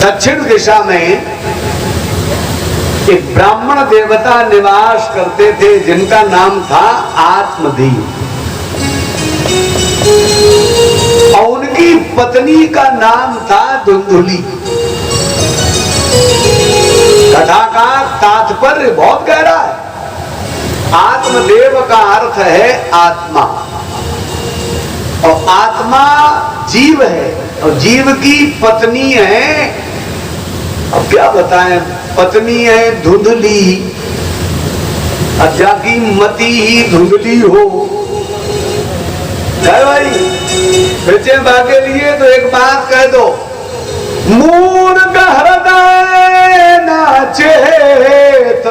दक्षिण दिशा में एक ब्राह्मण देवता निवास करते थे जिनका नाम था आत्मदीप, और उनकी पत्नी का नाम था धुंधुली। कथा का तात्पर्य बहुत गहरा है। आत्मदेव का अर्थ है आत्मा, और आत्मा जीव है, और जीव की पत्नी है, अब क्या बताएं, पत्नी है धुंधली। अब जाकी मती ही धुंधली हो है भाई, बच्चे भागे लिए तो एक बात कह दो, मूर्ख हृदय नाचेत,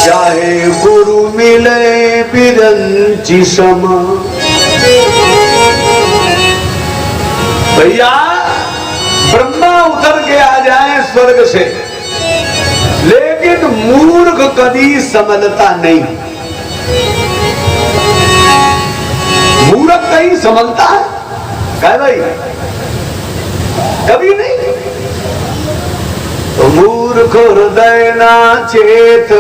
चाहे गुरु मिले बिरंची सम। भैया ब्रह्मा उतर के आ जाए स्वर्ग से, लेकिन मूर्ख कभी संभलता नहीं। मूर्ख कहीं संभलता है क्या भाई? कभी नहीं। तो मूर्ख हृदय नाचेत।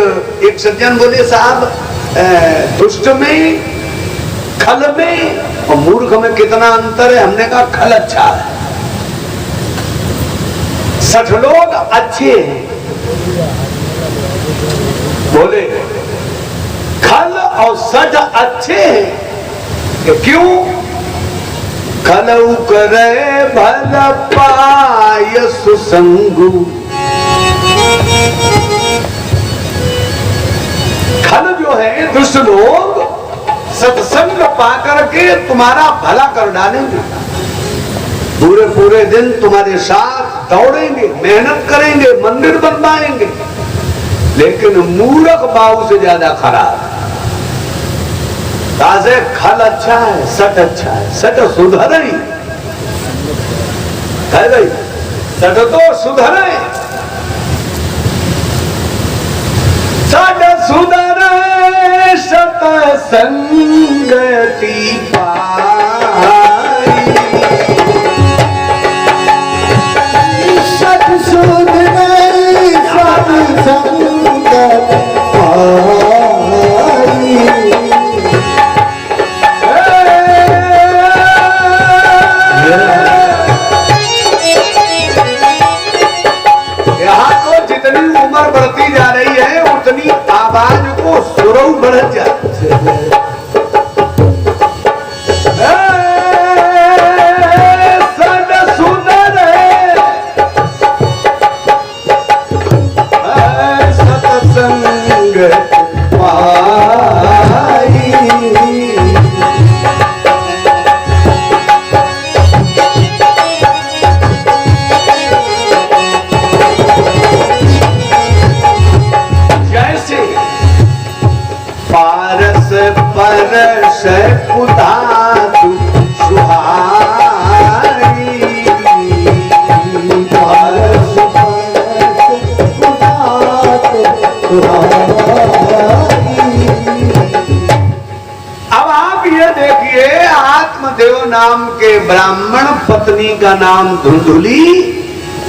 एक सज्जन बोले साहब, दुष्ट में खल में और मूर्ख में कितना अंतर है? हमने कहा खल अच्छा है। 60 लोग अच्छे हैं, बोले खल और 60 अच्छे हैं। क्यों? खलऊ करे भल पाय सुसंगु। खल जो है दुष्ट लोग सत्संग पाकर के तुम्हारा भला कर डालेंगे, पूरे पूरे दिन तुम्हारे साथ दौड़ेंगे, मेहनत करेंगे, मंदिर बनवाएंगे, लेकिन मूर्ख बाबू से ज्यादा खराब। ताजे खल अच्छा है, सट अच्छा है, सट सुधरे है भाई, सट तो सुधरे, सट सुधरे सत संगति पाई, सट सुधरे सत संगति पाई। उम्र बढ़ती जा रही है उतनी आवाज को सुरऊ बढ़ जाती है। सद सुंदर सत्संग पाई। परस पुधातु सुहाई, परस पुधातु सुहाई। अब आप ये देखिए, आत्मदेव नाम के ब्राह्मण पत्नी का नाम धुंधुली,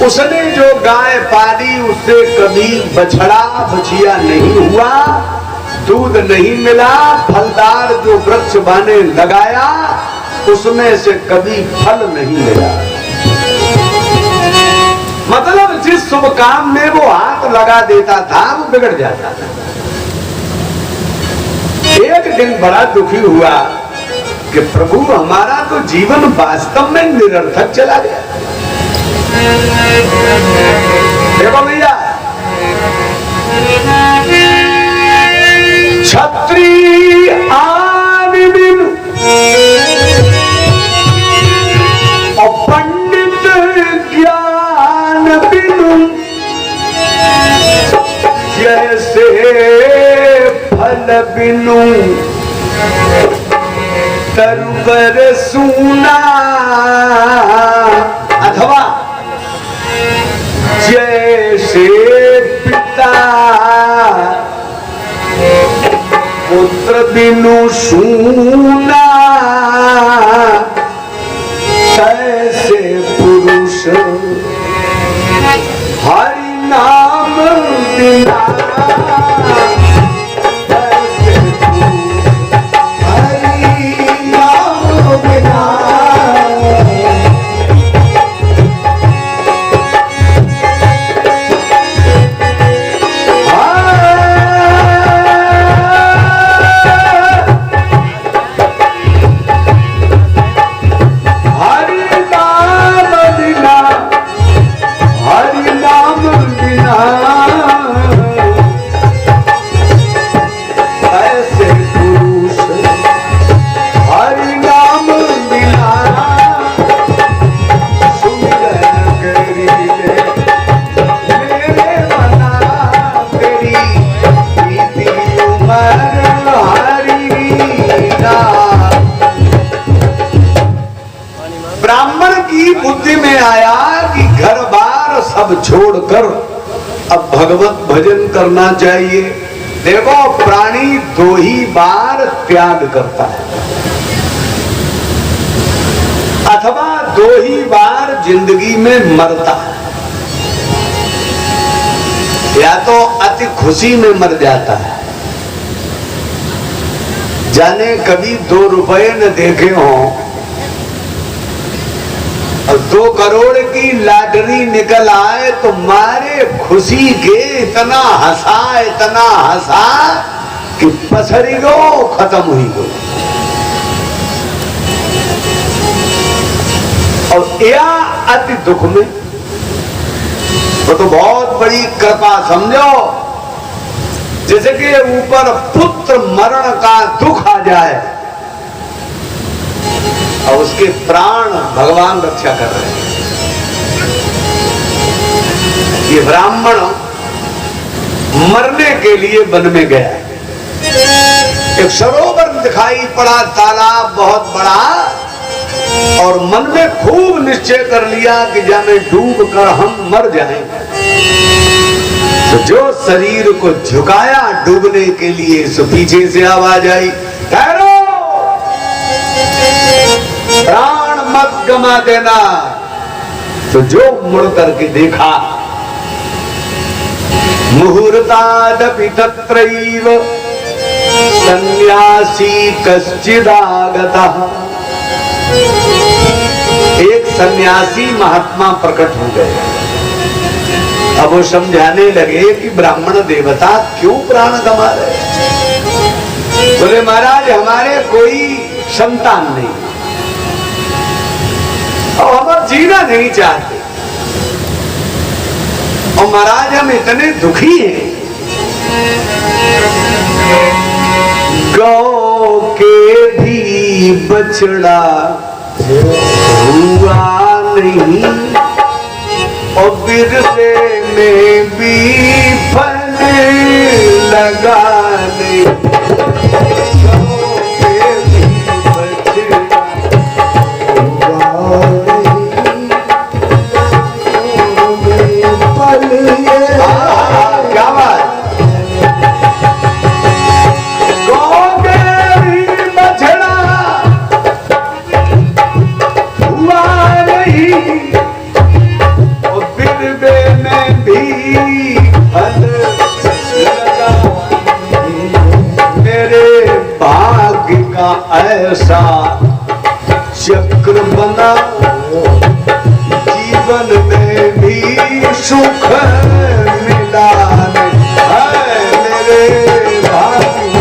उसने जो गाय पाली उससे कभी बछड़ा बछिया नहीं हुआ, दूध नहीं मिला, फलदार जो वृक्ष बाने लगाया उसमें से कभी फल नहीं मिला। मतलब जिस शुभ काम में वो हाथ लगा देता था वो बिगड़ जाता था। एक दिन बड़ा दुखी हुआ कि प्रभु हमारा तो जीवन वास्तव में निरर्थक चला गया। देखो भैया, छत्री आन बिनु और पंडित ज्ञान बिनु, जैसे फल बिनु तरुकर सूना, अथवा जैसे पिता पुत्र बिनु सूना, तैसे पुरुष हरि नाम बिना बुद्धि में आया कि घर बार सब छोड़कर अब भगवत भजन करना चाहिए। देखो प्राणी 2 ही बार त्याग करता है अथवा 2 ही बार जिंदगी में मरता है। या तो अति खुशी में मर जाता है, जाने कभी 2 रुपए न देखे हों और 2 करोड़ की लॉटरी निकल आए तो मारे खुशी के इतना हंसा कि पसरी गो खत्म हुई गो। और या अति दुख में वो तो बहुत बड़ी कृपा समझो, जैसे कि ऊपर पुत्र मरण का दुख आ जाए और उसके प्राण भगवान रक्षा कर रहे हैं। ये ब्राह्मण मरने के लिए वन में गया। एक सरोवर दिखाई पड़ा, तालाब बहुत बड़ा, और मन में खूब निश्चय कर लिया कि जाने डूब कर हम मर जाएंगे। तो जो शरीर को झुकाया डूबने के लिए, सो पीछे से आवाज आई, ठहरो, प्राण मत गमा देना। तो जो मुड़ करके देखा, मुहूर्तादपि तत्रैव सन्यासी कश्चिदागतः। एक सन्यासी महात्मा प्रकट हो गए। अब वो समझाने लगे कि ब्राह्मण देवता क्यों प्राण गमा रहे। बोले महाराज हमारे कोई संतान नहीं और हम जीना नहीं चाहते, और महाराज हम इतने दुखी हैं, गौ के भी बछड़ा हुआ नहीं और बिरले में भी फल लगा नहीं। ऐसा चक्र बना जीवन में भी सुख मिला है मेरे भाग्य।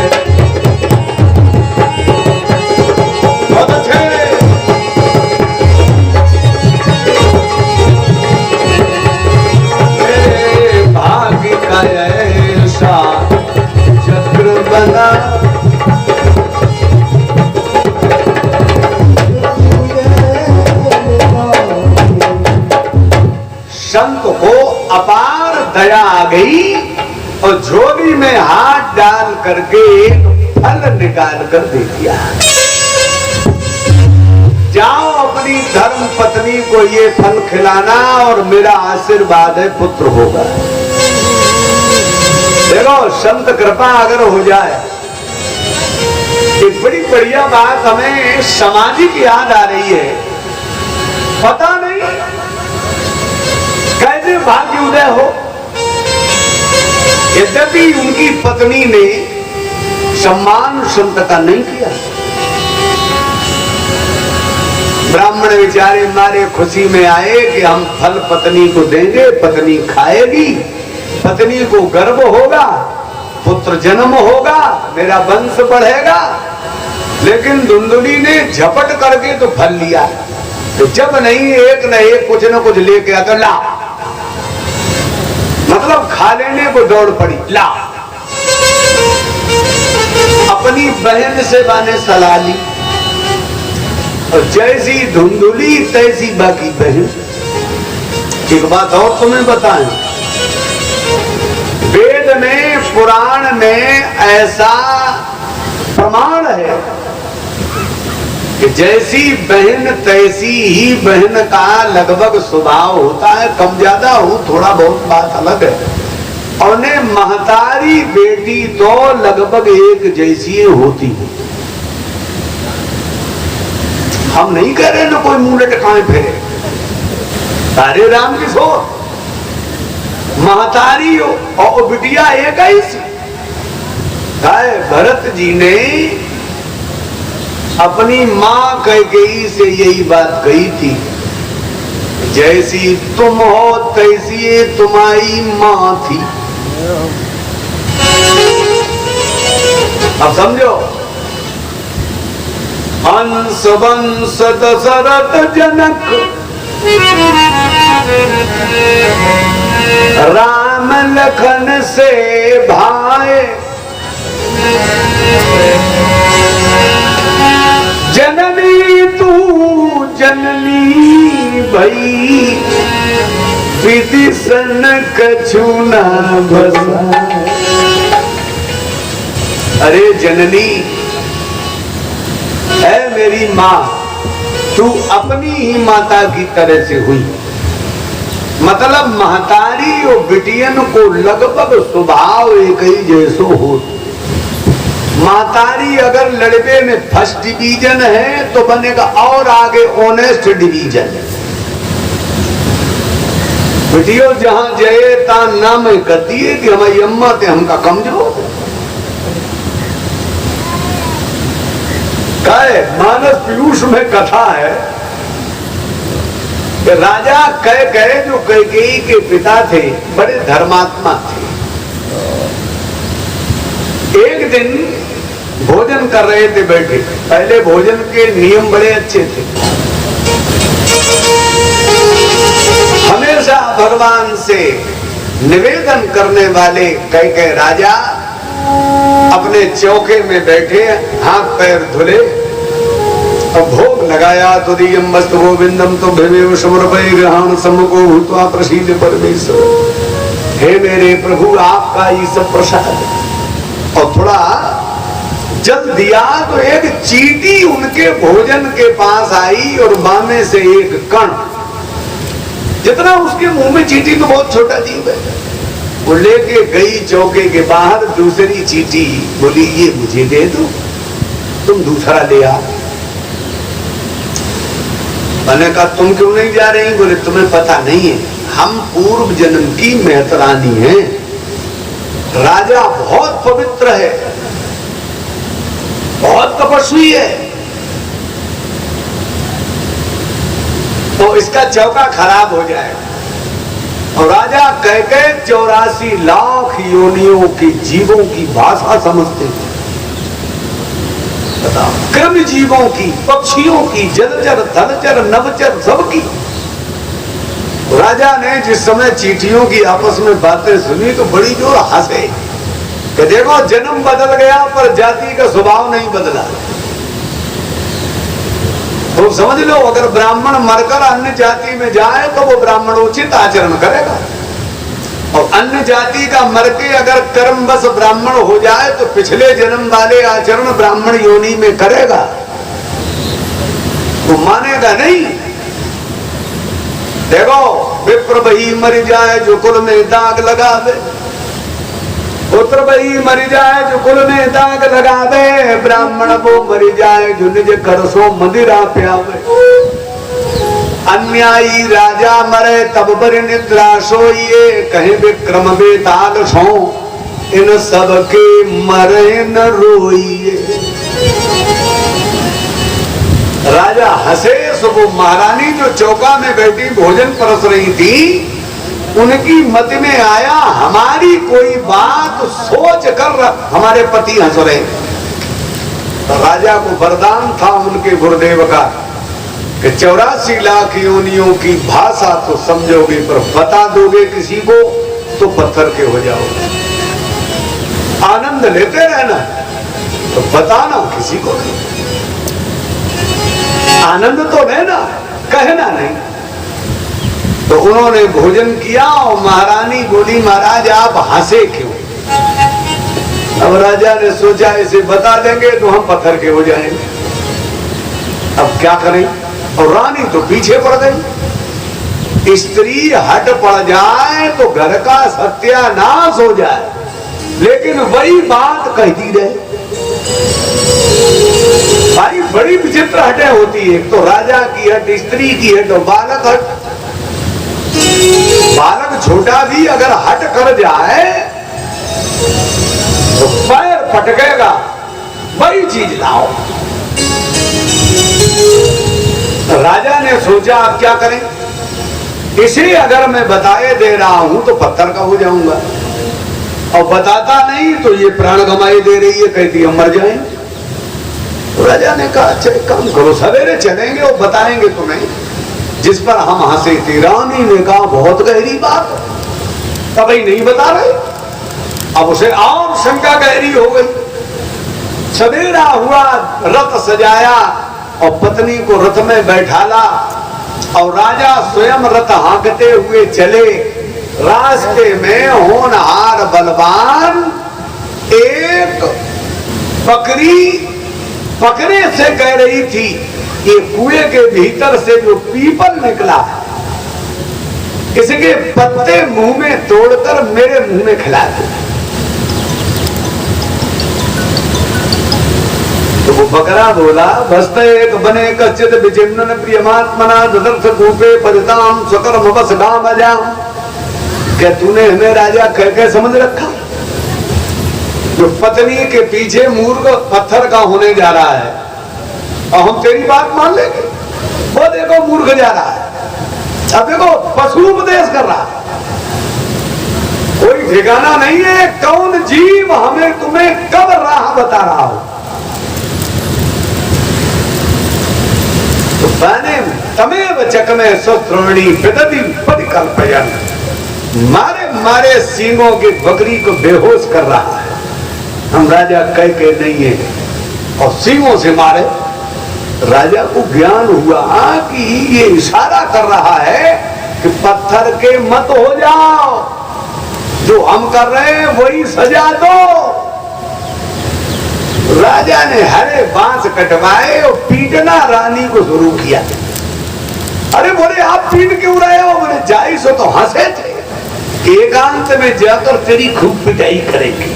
बहुत अच्छे। मेरे भाग्य का ऐसा चक्र बना, संत को अपार दया आ गई और झोली में हाथ डाल करके एक फल निकाल कर दे दिया। जाओ अपनी धर्म पत्नी को ये फल खिलाना और मेरा आशीर्वाद है पुत्र होगा। देखो संत कृपा अगर हो जाए, एक बड़ी बढ़िया बात हमें सामाजिक याद आ रही है। पता नहीं कैसे भाग्योदय हो। यद्यपि उनकी पत्नी ने सम्मान संतता नहीं किया। ब्राह्मण बेचारे मारे खुशी में आए कि हम फल पत्नी को देंगे, पत्नी खाएगी, पत्नी को गर्व होगा, पुत्र जन्म होगा, मेरा वंश बढ़ेगा। लेकिन धुंधुली ने झपट करके तो फल लिया। तो जब नहीं एक न एक कुछ न कुछ लेके आकर ला, मतलब खा लेने को दौड़ पड़ी। ला, अपनी बहन से बाने सलाह ली और जैसी धुंधुली तैसी बाकी बहन। एक बात और तुम्हें बताएं, वेद में पुराण में ऐसा प्रमाण है कि जैसी बहन तैसी ही बहन का लगभग स्वभाव होता है। कम ज्यादा हो थोड़ा बहुत बात अलग है। और महतारी बेटी तो लगभग एक जैसी होती है। हम नहीं कह रहे ना कोई मुंह लटकाए फिरे, तारे राम की सोच। महतारी और बिटिया एक ही। भरत जी ने अपनी मां कैकेयी से यही बात कही थी, जैसी तुम हो तैसी तुम्हारी मां थी। अब समझो, हंस वंश दशरथ जनक राम लखन से भाए, जननी तू जननी भई विदिशन कछुना बसा। अरे जननी है मेरी माँ, तू अपनी ही माता की तरह से हुई। मतलब महतारी और बिटियन को लगभग स्वभाव एक ही जैसो हो। महतारी अगर लड़के में फर्स्ट डिवीजन है तो बनेगा और आगे ऑनेस्ट डिवीजन। बिटियो जहां जय ता नाम कहती है कि हमारी अम्मा थे हमका कमजोर। मानस पीयूष में कथा है कि राजा कह जो कैकेयी के पिता थे बड़े धर्मात्मा थे। एक दिन भोजन कर रहे थे बैठे। पहले भोजन के नियम बड़े अच्छे थे। हमेशा भगवान से निवेदन करने वाले कह राजा अपने चौके में बैठे, हाथ पैर धुले और भोग लगाया। तो दियम वस्तु गोविंदम तो भवेव समर्पय ग्रहण समको भूत्वा प्रसीद परमेश्वर। हे मेरे प्रभु, आपका ये सब प्रसाद। और थोड़ा जल दिया तो एक चींटी उनके भोजन के पास आई और बामे से एक कण, जितना उसके मुंह में, चींटी तो बहुत छोटा जीव है, वो लेके गई चौके के बाहर। दूसरी चींटी बोली ये मुझे दे दो, तुम दूसरा ले आ। मैंने कहा तुम क्यों नहीं जा रही? बोले तुम्हें पता नहीं है, हम पूर्व जन्म की मेहतरानी हैं। राजा बहुत पवित्र है, बहुत तपस्वी है, तो इसका चौका खराब हो जाएगा। और राजा कह 84 लाख योनियों के जीवों की भाषा समझते हैं। बताओ, कृमि जीवों की, पक्षियों की, जलचर थलचर नवचर सबकी। राजा ने जिस समय चींटियों की आपस में बातें सुनी तो बड़ी जोर हंसे कि देखो जन्म बदल गया पर जाति का स्वभाव नहीं बदला। तो समझ लो, अगर ब्राह्मण मरकर अन्य जाति में जाए तो वो ब्राह्मणोचित आचरण करेगा, और अन्य जाति का मर के अगर कर्मवश ब्राह्मण हो जाए तो पिछले जन्म वाले आचरण ब्राह्मण योनि में करेगा, वो मानेगा नहीं। देखो, विप्र वही मर जाए जो कुल में दाग लगावे, पुत्र वही मर जाए जो कुल में दाग लगावे, ब्राह्मण वो मर जाए जो निज घर सो मदिरा प्यावे। अन्यायी राजा मरे तब बर निद्रा सोइए, कहे विक्रम बेताल सो इन सबके मरे न रोइए। राजा हंसे सो वो महारानी जो चौका में बैठी भोजन परस रही थी, उनकी मत में आया हमारी कोई बात सोच कर हमारे पति हंस रहे। तो राजा को वरदान था उनके गुरुदेव का कि 84 लाख योनियों की भाषा तो समझोगे, पर बता दोगे किसी को तो पत्थर के हो जाओगे। आनंद लेते रहना तो बताना किसी को नहीं, आनंद तो लेना, कहना नहीं। तो उन्होंने भोजन किया और महारानी बोली महाराज आप हंसे क्यों? अब राजा ने सोचा इसे बता देंगे तो हम पत्थर के हो जाएंगे, अब क्या करें? और रानी तो पीछे पड़ गई। स्त्री हट पड़ जाए तो घर का सत्यानाश हो जाए, लेकिन वही बात कहती रहे। भाई बड़ी विचित्र हटें होती है, एक तो राजा की हट, स्त्री की हट, और बालक हट। बालक छोटा भी अगर हट कर जाए तो पैर पटकेगा, बड़ी चीज लाओ। राजा ने सोचा अब क्या करें, इसे अगर मैं बताए दे रहा हूं तो पत्थर का हो जाऊंगा, और बताता नहीं तो ये प्राण गंवाए दे रही है, कहती हम मर जाएंगे। तो राजा ने कहा अच्छा एक काम करो, सवेरे चलेंगे और बताएंगे तुम्हें। जिस पर हम हंसे थे। रानी ने कहा बहुत गहरी बात, तब ही नहीं बता रहे। अब उसे और शंका गहरी हो गई। सवेरा हुआ, रथ सजाया और पत्नी को रथ में बैठाला और राजा स्वयं रथ हाँकते हुए चले। रास्ते में होनहार बलवान एक बकरी पकड़े से कह रही थी ये कुएं के भीतर से जो पीपल निकला इसके पत्ते मुंह में तोड़कर मेरे मुंह में खिला दो। तो वो बकरा बोला भस्त एक बने कच्चित विचिन्न प्रियमात्मना ददर्थ कूपे परिताम स्वकर्म बस गाम अजाम। क्या तूने हमें राजा कह के समझ रखा? जो पत्नी के पीछे मूर्ख पत्थर का होने जा रहा है और हम तेरी बात मान लेंगे? वो देखो मूर्ख जा रहा है, अब देखो पशु उपदेश कर रहा है, कोई ठिकाना नहीं है। कौन जीव हमें तुम्हें कब राह बता रहा हो? तो बने तमेव चकमे सुश्रोणी विदधि परिकल्पयन्, मारे मारे सींगों की बकरी को बेहोश कर रहा है। हम राजा कह के नहीं है और सींगों से मारे। राजा को ज्ञान हुआ कि ये इशारा कर रहा है कि पत्थर के मत हो जाओ, जो हम कर रहे हैं वही सजा दो। राजा ने हरे बांस कटवाए और पीटना रानी को शुरू किया। अरे बोले आप पीट क्यों रहे हो? बोले जाई सो तो हंसे थे, एकांत में जाकर तेरी खूब पिटाई करेंगे।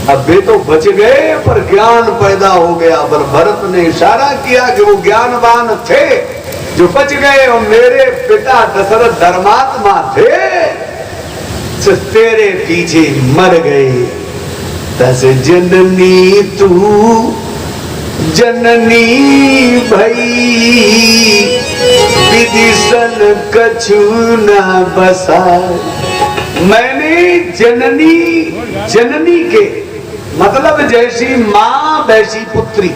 अब वे तो बच गए पर ज्ञान पैदा हो गया। पर भरत ने इशारा किया कि वो ज्ञानवान थे जो बच गए, और मेरे पिता दशरथ धर्मात्मा थे जो तेरे पीछे मर गए। दस जननी तू जननी भई, विदिशन कछु न बसा। मैंने जननी, जननी के मतलब जैसी माँ वैसी पुत्री,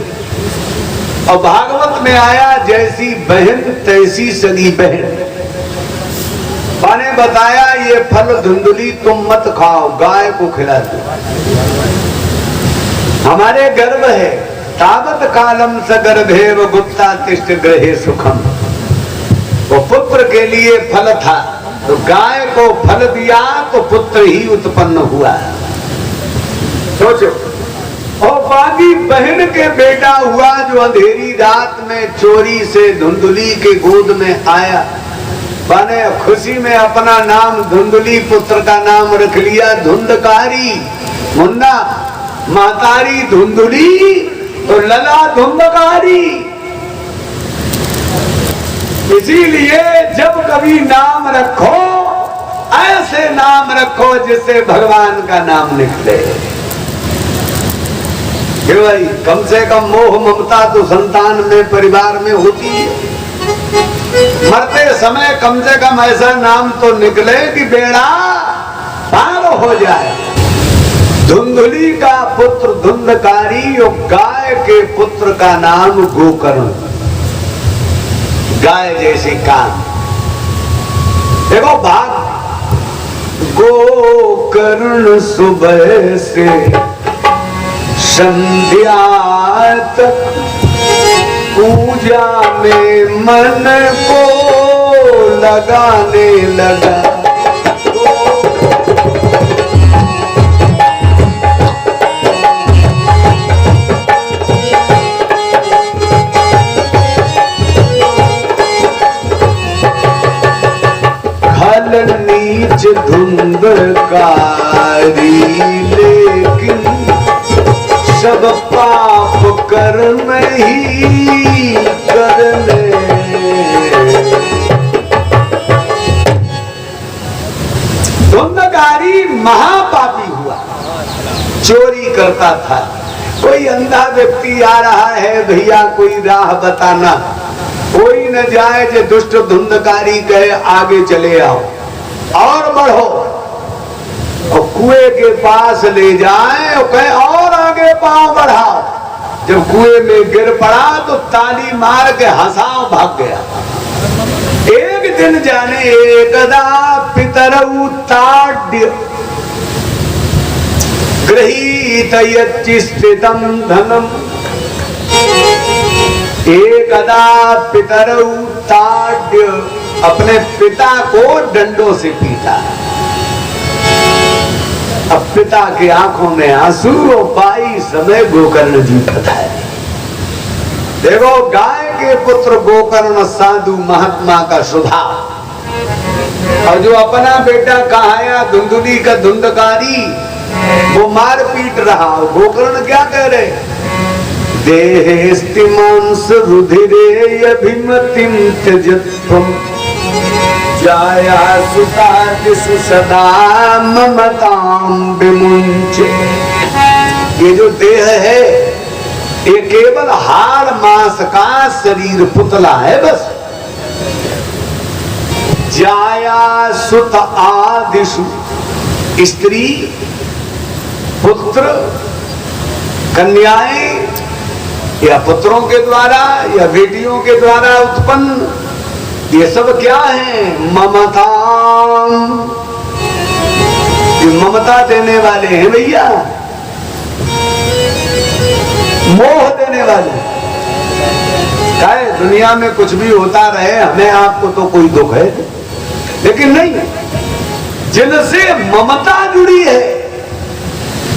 और भागवत में आया जैसी बहन तैसी सगी बहन। माने बताया ये फल धुंधली तुम मत खाओ, गाय को खिला दो। हमारे गर्भ है तावत कालम सगर्भेव गुप्ता तिष्ठ ग्रहे सुखम। वो पुत्र के लिए फल था तो गाय को फल दिया तो पुत्र ही उत्पन्न हुआ। सोचो, और बाकी बहन के बेटा हुआ जो अंधेरी रात में चोरी से धुंधली के गोद में आया। बने खुशी में अपना नाम धुंधली, पुत्र का नाम रख लिया धुंधकारी। मुन्ना मातारी धुंधली तो लला धुंधकारी। इसीलिए जब कभी नाम रखो, ऐसे नाम रखो जिससे भगवान का नाम निकले। कि भाई कम से कम मोह ममता तो संतान में, परिवार में होती है। मरते समय कम से कम ऐसा नाम तो निकले कि बेड़ा पार हो जाए। धुंधुली का पुत्र धुंधकारी और गाय के पुत्र का नाम गोकर्ण। गाय जैसी कान। देखो भाग, गोकर्ण सुबह से संध्या तक पूजा में मन को लगाने लगा। खल नीच धुंधकारी लेकिन सब पाप कर्म ही करने। धुंधकारी महापापी हुआ, चोरी करता था। कोई अंधा व्यक्ति आ रहा है, भैया कोई राह बताना। कोई न जाए जो दुष्ट धुंधकारी कहे आगे चले आओ और बढ़ो, और कुएं के पास ले जाए और कहे और आगे पांव बढ़ाओ। जब कुएं में गिर पड़ा तो ताली मार के हंसाओ भाग गया। एक दिन जाने एकदा पितरऊ ताड्य गृहीत यच्चिष्टितं धनम। एकदा पितरऊ ताड्य, अपने पिता को डंडों से पीटा। अब पिता की आंखों में आंसू और पाई समय गोकर्ण जी बताए। देखो गाय के पुत्र गोकर्ण साधु महात्मा का स्वभाव, और जो अपना बेटा कहाया धुंधुली का धुंधकारी वो मार पीट रहा। गोकर्ण क्या कह रहे, देहेस्ति मांस रुधिरे अभिमतिम त्यजत्वम जाया सुतादिषु सदा ममताम विमुंचे। ये जो देह है ये केवल हाड़ मांस का शरीर पुतला है बस। जाया सुत आदिषु, स्त्री पुत्र कन्याएं या पुत्रों के द्वारा या बेटियों के द्वारा उत्पन्न, ये सब क्या है, ममता। ये ममता देने वाले हैं भैया, मोह देने वाले। क्या दुनिया में कुछ भी होता रहे, हमें आपको तो कोई दुख है, लेकिन नहीं, जिनसे ममता जुड़ी है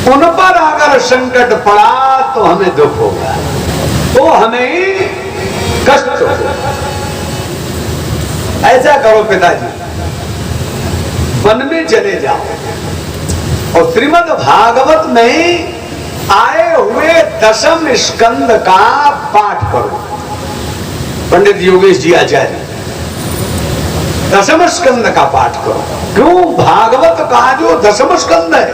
उन पर अगर संकट पड़ा तो हमें दुख होगा, तो हमें कष्ट होगा। ऐसा करो पिताजी, वन में चले जाओ और श्रीमद् भागवत में आए हुए दशम स्कंद का पाठ करो। पंडित योगेश जी आचार्य दशम स्कंद का पाठ करो। क्यों? भागवत का जो दशम स्कंद है,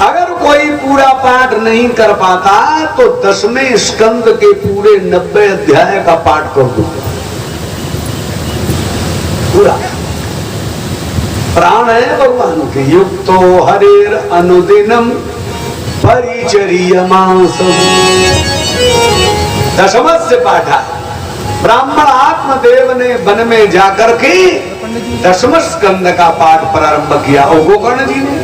अगर कोई पूरा पाठ नहीं कर पाता तो दसवें स्कंद के पूरे 90 अध्याय का पाठ कर दो पूरा। प्राण है भगवान के, युक्तो हरेर अनुदिनम परिचर्यमासम। दशमत से पाठा ब्राह्मण आत्मदेव ने वन में जाकर के दशम स्कंद का पाठ प्रारंभ किया। और गोकर्ण जी ने,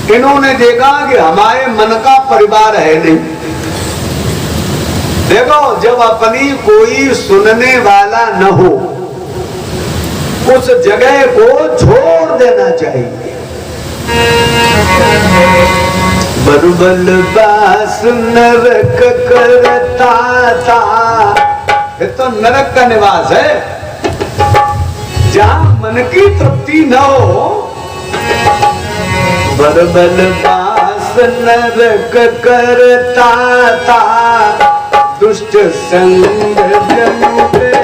इन्होंने देखा कि हमारे मन का परिवार है नहीं। देखो, जब अपनी कोई सुनने वाला न हो उस जगह को छोड़ देना चाहिए। बरबल बास नरक करता था, ये तो नरक का निवास है। जहां मन की तृप्ति न हो, बरबल बास नरक करता था, दुष्ट संग जनु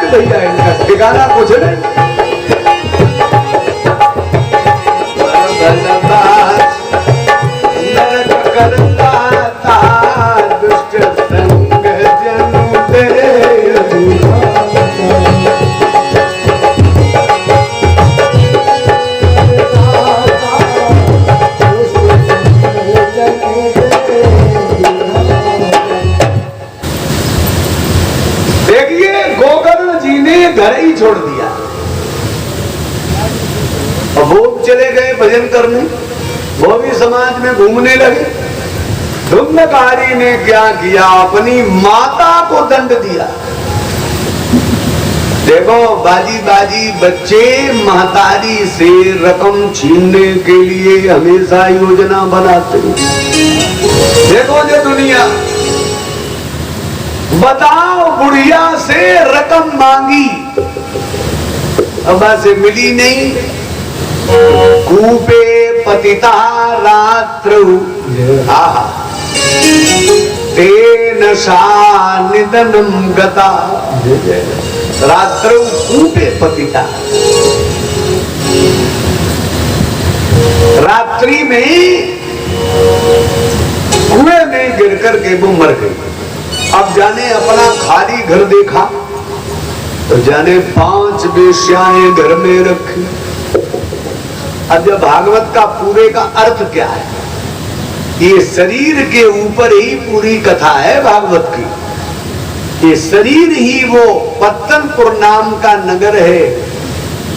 नाटक भैया इनका, ठिकाना कुछ नहीं। नरक करता था दुष्ट संग जनु तेरे। देखिए गोकर्ण जी ने घर ही छोड़ दिया, और वो चले गए भजन करने, वो भी समाज में घूमने लगे। धुंधकारी ने क्या किया, अपनी माता को दंड दिया। देखो बाजी बाजी बच्चे महतारी से रकम छीनने के लिए हमेशा योजना बनाते हैं। देखो जो दुनिया, बताओ बुढ़िया से रकम मांगी, अब से मिली नहीं। कूपे पतिता रात्रौ तेन सा निधनम गता। रात्रौ कूपे पतिता, रात्रि में कुएं में गिर कर के वो मर गई। अब जाने अपना खाली घर देखा तो जाने 5 वेश्याएं घर में रखी। अब जब भागवत का पूरे का अर्थ क्या है, ये शरीर के ऊपर ही पूरी कथा है भागवत की। ये शरीर ही वो पत्तनपुर नाम का नगर है,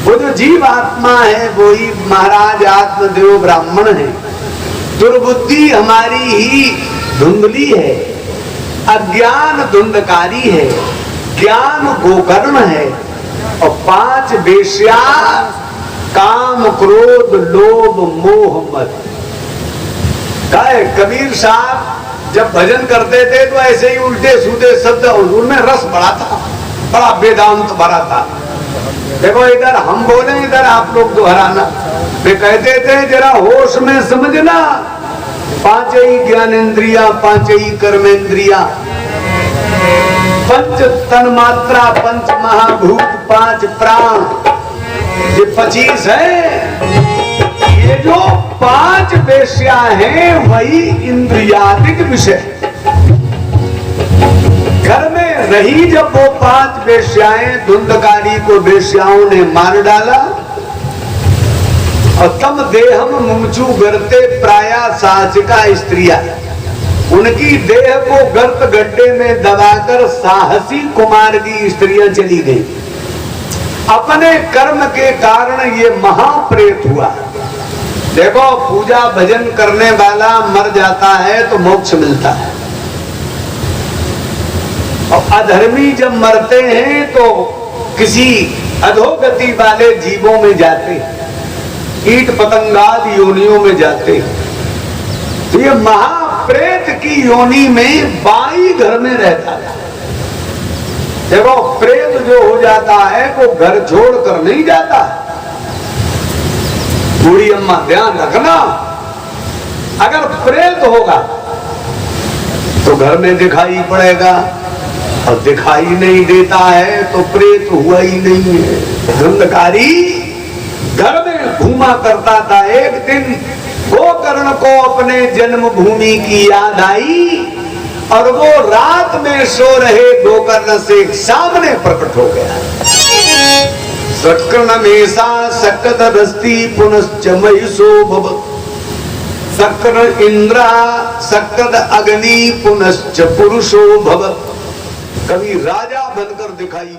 वो जो जीव आत्मा है वो ही महाराज आत्मदेव ब्राह्मण है। दुर्बुद्धि हमारी ही धुंधली है, अज्ञान धुंधकारी है, ज्ञान गोकर्ण है, और 5 वेश्या काम क्रोध लोभ मोह मद। कबीर साहब जब भजन करते थे तो ऐसे ही उल्टे सूटे शब्द, उनमें रस बड़ा था, बड़ा वेदांत भरा था। देखो इधर हम बोले, इधर आप लोग दोहराना। वे कहते थे जरा होश में समझना, 5 ही ज्ञानेन्द्रिया, 5 ही कर्मेंद्रिया, 5 तन्मात्रा, 5 महाभूत, 5 प्राण, ये 25 है। ये जो 5 वेश्या हैं वही इंद्रियादिक विषय। घर में रही जब वो 5 वेश्याएं, धुंधकारी को वेश्याओं ने मार डाला। और तम देहम मुमुचु गर्ते प्राया साहसिका स्त्रिया, उनकी देह को गर्त गड्ढे में दबाकर साहसी कुमार की स्त्रियां चली गई। अपने कर्म के कारण ये महाप्रेत हुआ। देखो पूजा भजन करने वाला मर जाता है तो मोक्ष मिलता है, और अधर्मी जब मरते हैं तो किसी अधोगति वाले जीवों में जाते हैं, कीट पतंगादि योनियों में जाते हैं। तो ये महाप्रेत की योनि में 22 घर में रहता है। देखो प्रेत जो हो जाता है वो घर छोड़कर नहीं जाता। बूढ़ी अम्मा ध्यान रखना, अगर प्रेत होगा तो घर में दिखाई पड़ेगा, और दिखाई नहीं देता है तो प्रेत हुआ ही नहीं है। धुंधकारी घर में घूमा करता था। एक दिन गोकर्ण को अपने जन्मभूमि की याद आई, और वो रात में सो रहे गोकर्ण से सामने प्रकट हो गया। सक्र्ण मेषा सकद रस्ती पुनश्च मयसो भव, सक्र्ण इंद्रा सकद अग्नि पुनश्च पुरुषो भव। कभी राजा बनकर दिखाई